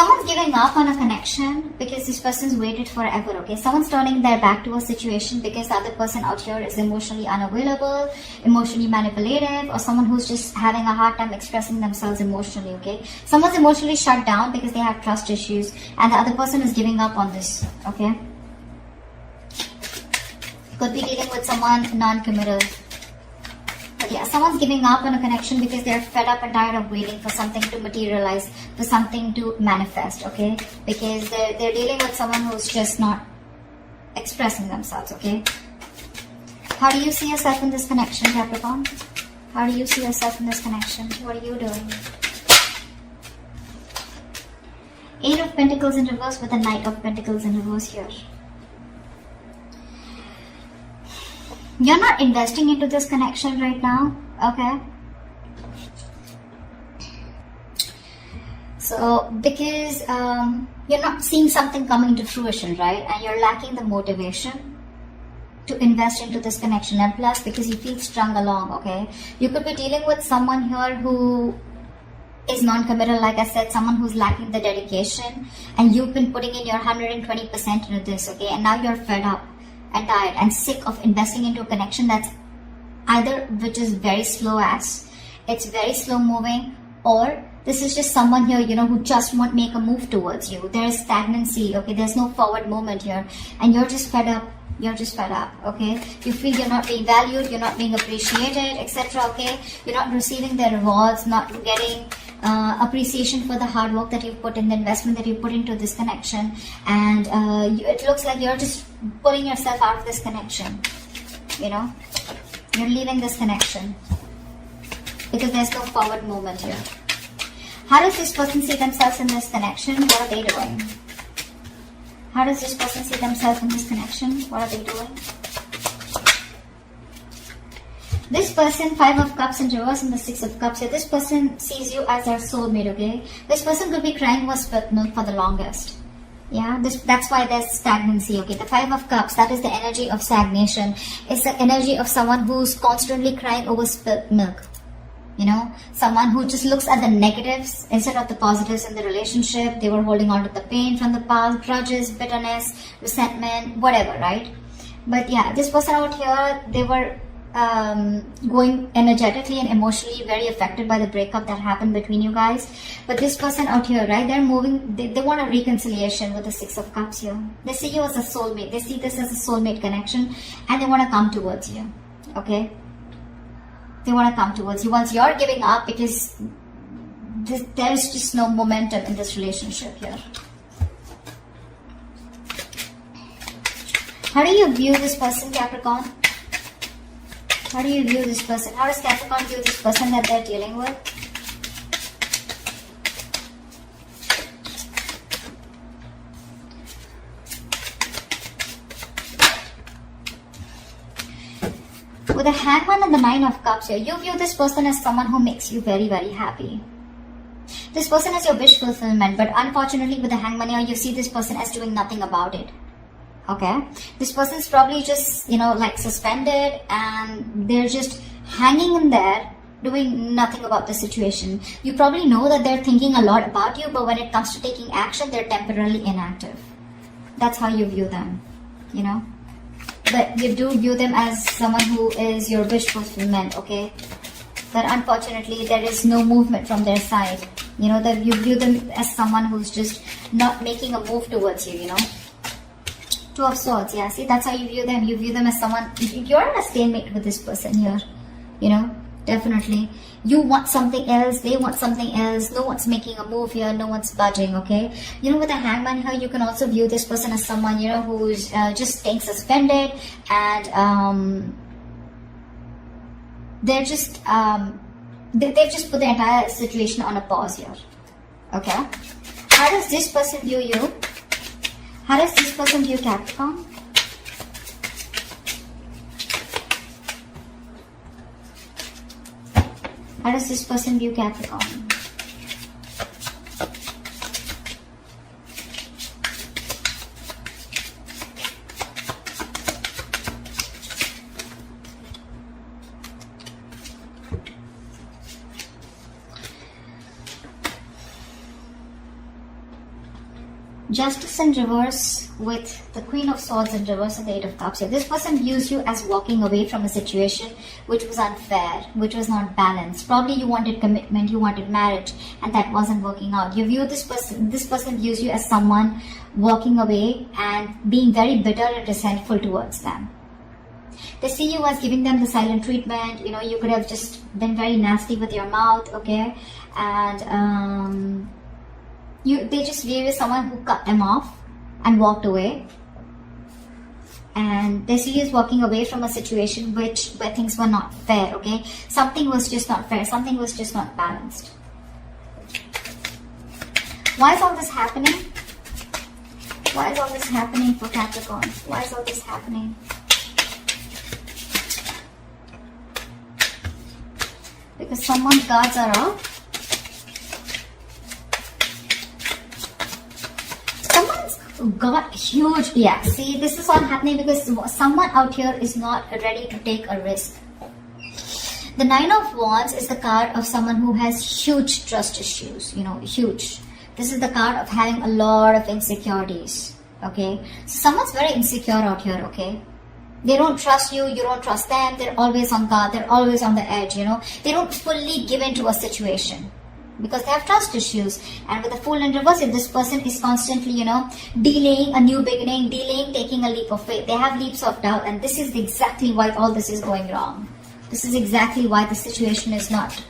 Someone's giving up on a connection because this person's waited forever, okay? Someone's turning their back to a situation because the other person out here is emotionally unavailable, emotionally manipulative, or someone who's just having a hard time expressing themselves emotionally, okay? Someone's emotionally shut down because they have trust issues, and the other person is giving up on this, okay? Could be dealing with someone non-committal. But yeah, someone's giving up on a connection because they're fed up and tired of waiting for something to materialize, for something to manifest, okay? Because they're dealing with someone who's just not expressing themselves, okay? How do you see yourself in this connection, Capricorn? How do you see yourself in this connection? What are you doing? Eight of Pentacles in reverse with a Knight of Pentacles in reverse here. You're not investing into this connection right now, okay? So, because you're not seeing something coming to fruition, right? And you're lacking the motivation to invest into this connection. And plus, because you feel strung along, okay? You could be dealing with someone here who is non-committal, like I said, someone who's lacking the dedication. And you've been putting in your 120% into this, okay? And now you're fed up and tired and sick of investing into a connection that's either which is very slow it's very slow moving, or this is just someone here, you know, who just won't make a move towards you. There is stagnancy, okay? There's no forward movement here, and you're just fed up. You're just fed up, okay? You feel you're not being valued, you're not being appreciated, etc., okay? You're not receiving the rewards, not getting appreciation for the hard work that you've put in, the investment that you put into this connection, and it looks like you're just pulling yourself out of this connection, you know? You're leaving this connection because there's no forward movement here. How does this person see themselves in this connection? What are they doing? How does this person see themselves in this connection? What are they doing? This person, 5 of Cups in reverse and the 6 of Cups here. This person sees you as their soulmate, okay? This person could be crying over spilt milk for the longest. Yeah, that's why there's stagnancy, okay? The 5 of Cups, that is the energy of stagnation. It's the energy of someone who's constantly crying over spilt milk. You know, someone who just looks at the negatives instead of the positives in the relationship. They were holding on to the pain from the past, grudges, bitterness, resentment, whatever, right? But yeah, this person out here, they were going energetically and emotionally very affected by the breakup that happened between you guys. But this person out here, right, they're moving, they want a reconciliation with the 6 of Cups here. They see you as a soulmate. They see this as a soulmate connection, and they want to come towards you, okay? They want to come towards you once you're giving up, because there's just no momentum in this relationship here. How do you view this person, Capricorn? How do you view this person? How does Capricorn view this person that they're dealing with? With the Hangman and the 9 of Cups here, you view this person as someone who makes you very, very happy. This person is your wish fulfillment, but unfortunately with the Hangman here, you see this person as doing nothing about it. Okay? This person's probably just, you know, like suspended, and they're just hanging in there, doing nothing about the situation. You probably know that they're thinking a lot about you, but when it comes to taking action, they're temporarily inactive. That's how you view them, you know? But you do view them as someone who is your wish fulfillment, okay? But unfortunately, there is no movement from their side. You know, that you view them as someone who's just not making a move towards you, you know? 2 of Swords, yeah, see, that's how you view them. You view them as someone, you're in a stalemate with this person here, you know? Definitely. You want something else, they want something else, no one's making a move here, no one's budging, okay? You know, with a Hangman here, you can also view this person as someone, you know, who's just staying suspended, and they're just, they've just put the entire situation on a pause here, okay? How does this person view you? How does this person view Capricorn? How does this person view Capricorn? Justice in reverse with the Queen of Swords in reverse and the Eight of Cups here. This person views you as walking away from a situation which was unfair, which was not balanced. Probably you wanted commitment, you wanted marriage, and that wasn't working out. You view this person views you as someone walking away and being very bitter and resentful towards them. They see you as giving them the silent treatment. You know, you could have just been very nasty with your mouth, okay? And they just view you as someone who cut them off and walked away. And they see you as walking away from a situation where things were not fair, okay? Something was just not fair. Something was just not balanced. Why is all this happening? Why is all this happening for Capricorn? Why is all this happening? Because someone's guards are up. Someone's got huge, yeah, see, this is all happening because someone out here is not ready to take a risk. The Nine of Wands is the card of someone who has huge trust issues, you know, huge. This is the card of having a lot of insecurities, okay? So someone's very insecure out here, okay? They don't trust you, you don't trust them, they're always on guard, they're always on the edge, you know. They don't fully give into a situation because they have trust issues. And with the Fool in reverse, if this person is constantly, you know, delaying a new beginning, delaying taking a leap of faith, they have leaps of doubt, and this is exactly why all this is going wrong. This is exactly why the situation is not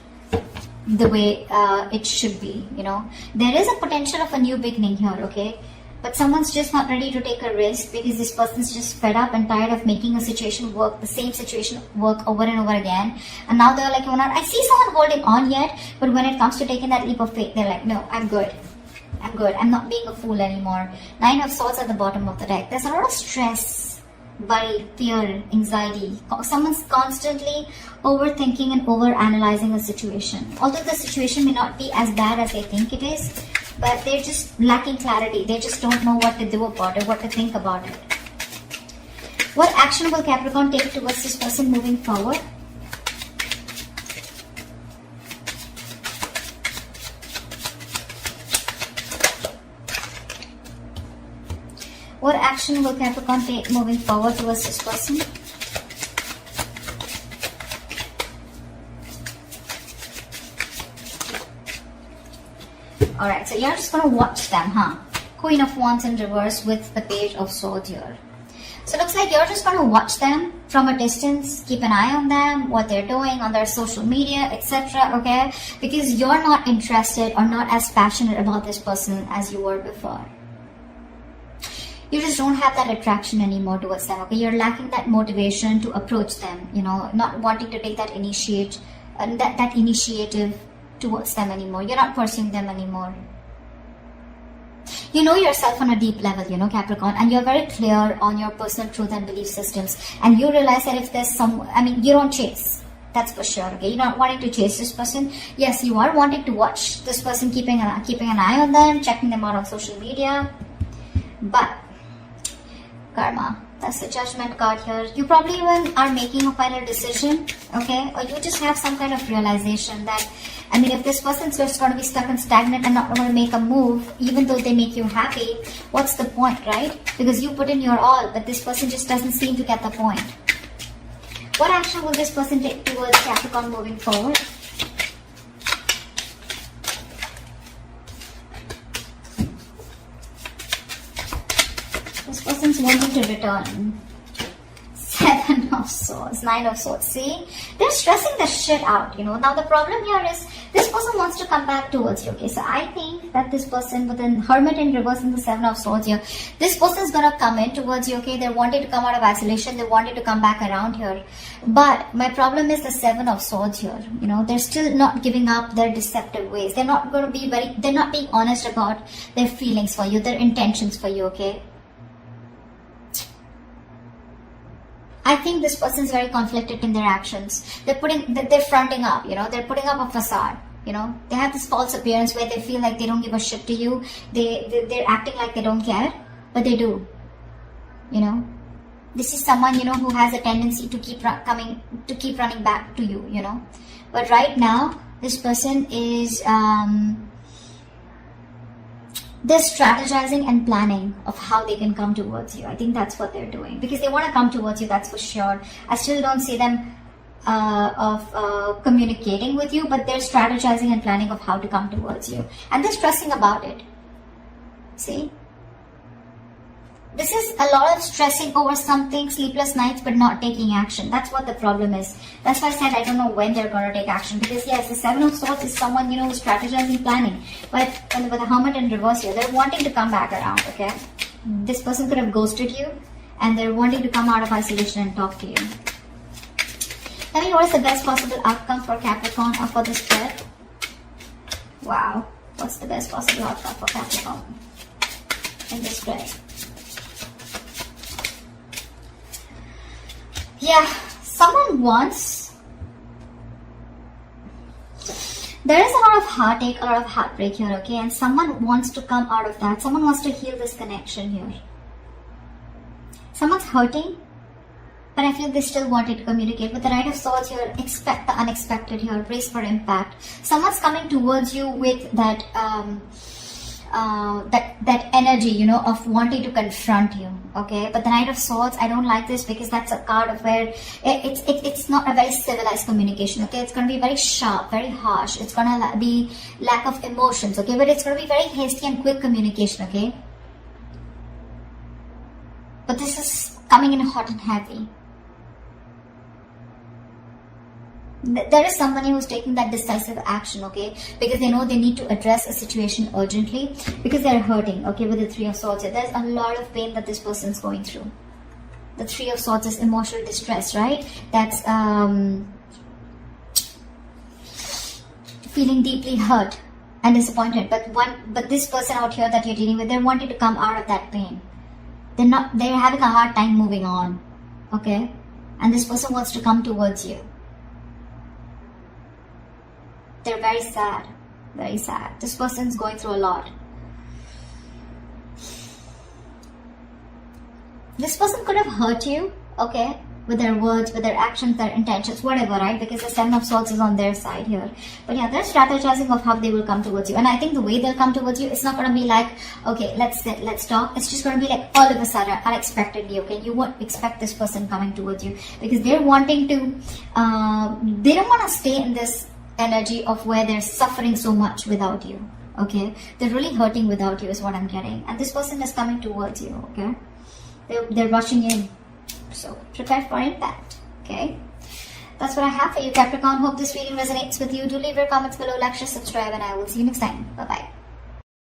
the way it should be, you know. There is a potential of a new beginning here, okay? But someone's just not ready to take a risk because this person's just fed up and tired of making a situation work, the same situation work over and over again. And now they're like, I see someone holding on yet, but when it comes to taking that leap of faith, they're like, no, I'm good. I'm good. I'm not being a fool anymore. Nine of Swords at the bottom of the deck. There's a lot of stress, worry, fear, anxiety. Someone's constantly overthinking and overanalyzing a situation. Although the situation may not be as bad as they think it is, but they're just lacking clarity. They just don't know what to do about it, what to think about it. What action will Capricorn take towards this person moving forward? What action will Capricorn take moving forward towards this person? Alright, so you're just going to watch them, huh? Queen of Wands in reverse with the Page of Swords here. So it looks like you're just going to watch them from a distance, keep an eye on them, what they're doing on their social media, etc. Okay? Because you're not interested or not as passionate about this person as you were before. You just don't have that attraction anymore towards them, okay? You're lacking that motivation to approach them, you know, not wanting to take that initiative towards them anymore. You're not pursuing them anymore. You know yourself on a deep level, you know, Capricorn, and you're very clear on your personal truth and belief systems. And you realize that if there's you don't chase. That's for sure, okay? You're not wanting to chase this person. Yes, you are wanting to watch this person, keeping an eye on them, checking them out on social media. But karma, that's the Judgment card here. You probably even are making a final decision, okay? Or you just have some kind of realization that, if this person's just going to be stuck and stagnant and not going to make a move, even though they make you happy, what's the point, right? Because you put in your all, but this person just doesn't seem to get the point. What action will this person take towards Capricorn moving forward? This person's wanting to return. 7 of Swords, 9 of Swords. See? They're stressing the shit out, you know. Now the problem here is this person wants to come back towards you, okay? So I think that this person with an Hermit in reverse and the 7 of Swords here, this person is going to come in towards you, okay? They're wanting to come out of isolation. They wanted to come back around here. But my problem is the 7 of Swords here. You know, they're still not giving up their deceptive ways. They're not going to be they're not being honest about their feelings for you, their intentions for you, okay? I think this person is very conflicted in their actions. They're fronting up, you know, they're putting up a facade, you know. They have this false appearance where they feel like they don't give a shit to you. They're acting like they don't care, but they do, you know. This is someone, you know, who has a tendency to keep running back to you, you know. But right now, this person is, they're strategizing and planning of how they can come towards you. I think that's what they're doing, because they want to come towards you, that's for sure. I still don't see them communicating with you, but they're strategizing and planning of how to come towards you, and they're stressing about it. See, this is a lot of stressing over something, sleepless nights, but not taking action. That's what the problem is. That's why I said I don't know when they're going to take action, because yes, the Seven of Swords is someone, who's strategizing, planning, but with the Hermit in reverse here, they're wanting to come back around. Okay, this person could have ghosted you, and they're wanting to come out of isolation and talk to you. Tell me, what is the best possible outcome for Capricorn or for this spread? Wow, what's the best possible outcome for Capricorn in this spread? Yeah, someone wants... There is a lot of heartache, a lot of heartbreak here, okay? And someone wants to come out of that. Someone wants to heal this connection here. Someone's hurting, but I feel they still wanted to communicate. With the Knight of Swords here, expect the unexpected here, brace for impact. Someone's coming towards you with that that energy, of wanting to confront you, okay? But the Knight of Swords, I don't like this, because that's a card of where it's not a very civilized communication, okay? It's going to be very sharp, very harsh. It's going to be lack of emotions, okay? But it's going to be very hasty and quick communication, okay? But this is coming in hot and heavy. There is somebody who's taking that decisive action, okay? Because they know they need to address a situation urgently, because they're hurting, okay? With the Three of Swords, there's a lot of pain that this person's going through. The Three of Swords is emotional distress, right? That's feeling deeply hurt and disappointed. But this person out here that you're dealing with, they're wanting to come out of that pain. They're having a hard time moving on, okay? And this person wants to come towards you. They're very sad, very sad. This person's going through a lot. This person could have hurt you, okay, with their words, with their actions, their intentions, whatever, right? Because the Seven of Swords is on their side here. But yeah, they're strategizing of how they will come towards you. And I think the way they'll come towards you, it's not going to be like, okay, let's sit, let's talk. It's just going to be like all of a sudden, unexpectedly, okay? You won't expect this person coming towards you, because they're wanting to, they don't want to stay in this energy of where they're suffering so much without you, okay? They're really hurting without you is what I'm getting. And this person is coming towards you, okay? They're rushing in. So prepare for impact, okay? That's what I have for you, Capricorn. Hope this reading resonates with you. Do leave your comments below, like, share, subscribe, and I will see you next time. Bye-bye.